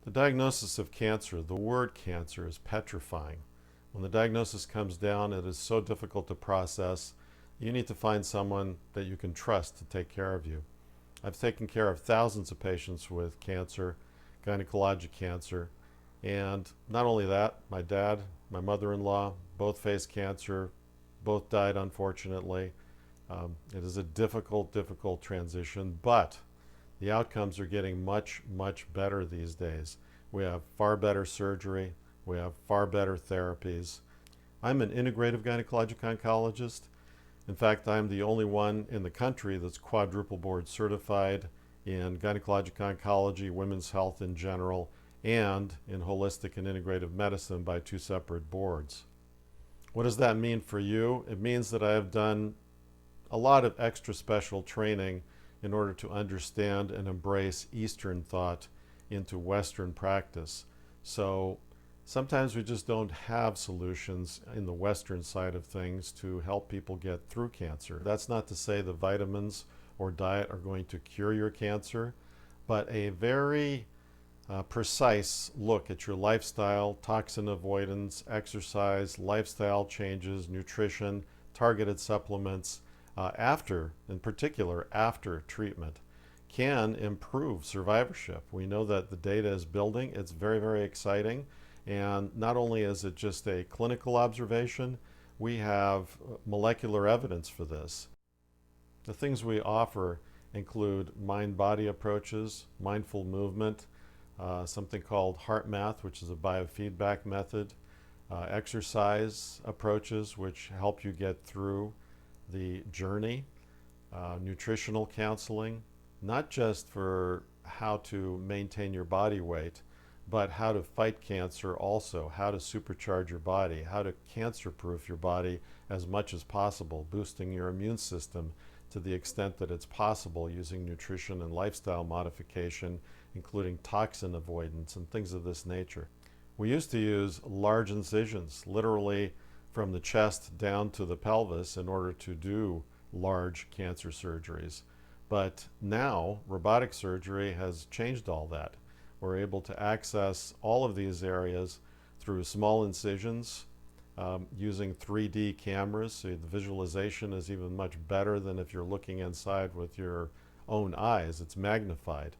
The diagnosis of cancer, the word cancer, is petrifying. When the diagnosis comes down, it is so difficult to process. You need to find someone that you can trust to take care of you. I've taken care of thousands of patients with cancer, gynecologic cancer, and not only that, my dad, my mother-in-law, both faced cancer, both died unfortunately. It is a difficult, difficult transition, but the outcomes are getting much, much better these days. We have far better surgery. We have far better therapies. I'm an integrative gynecologic oncologist. In fact, I'm the only one in the country that's quadruple board certified in gynecologic oncology, women's health in general, and in holistic and integrative medicine by two separate boards. What does that mean for you? It means that I have done a lot of extra special training in order to understand and embrace Eastern thought into Western practice. So sometimes we just don't have solutions in the Western side of things to help people get through cancer. That's not to say the vitamins or diet are going to cure your cancer, but a very precise look at your lifestyle, toxin avoidance, exercise, lifestyle changes, nutrition, targeted supplements, in particular after treatment, can improve survivorship. We know that the data is building. It's very, very exciting. And not only is it just a clinical observation, we have molecular evidence for this. The things we offer include mind-body approaches, mindful movement, something called heart math, which is a biofeedback method, exercise approaches, which help you get through the journey, nutritional counseling, not just for how to maintain your body weight, but how to fight cancer also, how to supercharge your body, how to cancer-proof your body as much as possible, boosting your immune system to the extent that it's possible using nutrition and lifestyle modification, including toxin avoidance and things of this nature. We used to use large incisions, literally from the chest down to the pelvis, in order to do large cancer surgeries. But now robotic surgery has changed all that. We're able to access all of these areas through small incisions, using 3D cameras, so the visualization is even much better than if you're looking inside with your own eyes. It's magnified.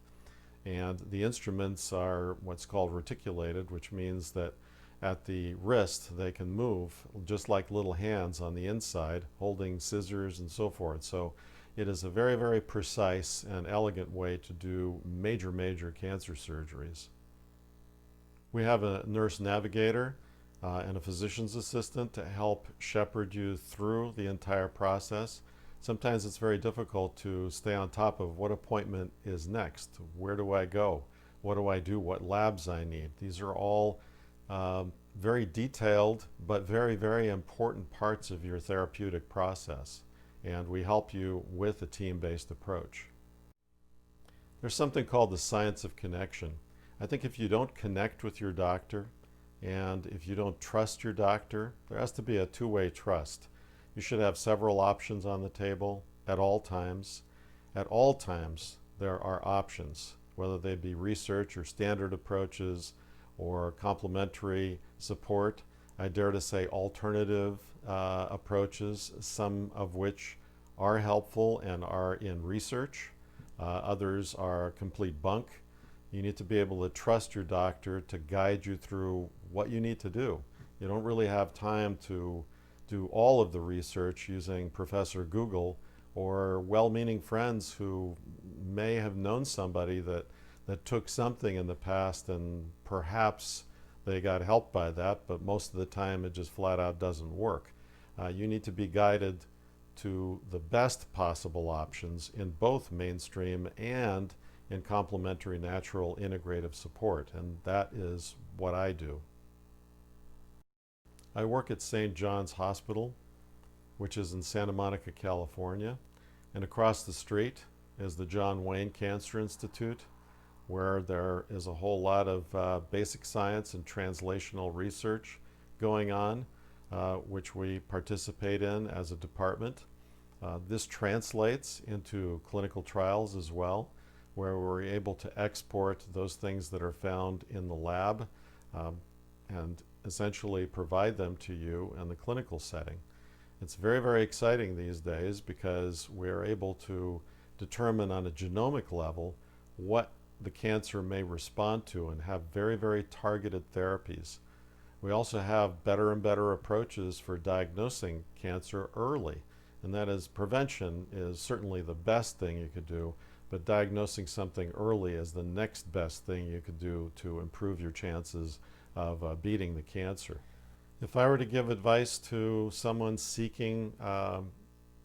And the instruments are what's called reticulated, which means that at the wrist they can move just like little hands on the inside, holding scissors and so forth. So it is a very, very precise and elegant way to do major, major cancer surgeries. We have a nurse navigator and a physician's assistant to help shepherd you through the entire process. Sometimes it's very difficult to stay on top of what appointment is next. Where do I go? What do I do? What labs I need? These are all very detailed but very, very important parts of your therapeutic process. And we help you with a team-based approach. There's something called the science of connection. I think if you don't connect with your doctor, and if you don't trust your doctor, there has to be a two-way trust. You should have several options on the table at all times. At all times, there are options, whether they be research or standard approaches or complementary support. I dare to say alternative approaches, some of which are helpful and are in research. Others are complete bunk. You need to be able to trust your doctor to guide you through what you need to do. You don't really have time to do all of the research using Professor Google or well-meaning friends who may have known somebody that took something in the past and perhaps they got help by that, but most of the time it just flat out doesn't work. You need to be guided to the best possible options in both mainstream and in complementary natural integrative support, and that is what I do. I work at St. John's Hospital, which is in Santa Monica, California, and across the street is the John Wayne Cancer Institute, where there is a whole lot of basic science and translational research going on, which we participate in as a department. This translates into clinical trials as well. where we're able to export those things that are found in the lab and essentially provide them to you in the clinical setting. It's very, very exciting these days because we're able to determine on a genomic level what the cancer may respond to and have very, very targeted therapies. We also have better and better approaches for diagnosing cancer early, and that is prevention is certainly the best thing you could do, but diagnosing something early is the next best thing you could do to improve your chances of beating the cancer. If I were to give advice to someone seeking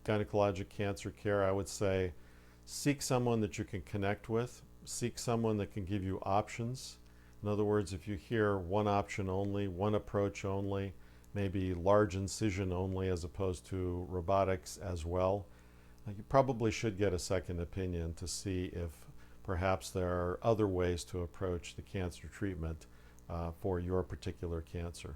gynecologic cancer care, I would say seek someone that you can connect with, seek someone that can give you options. In other words, if you hear one option only, one approach only, maybe large incision only as opposed to robotics as well, you probably should get a second opinion to see if perhaps there are other ways to approach the cancer treatment for your particular cancer.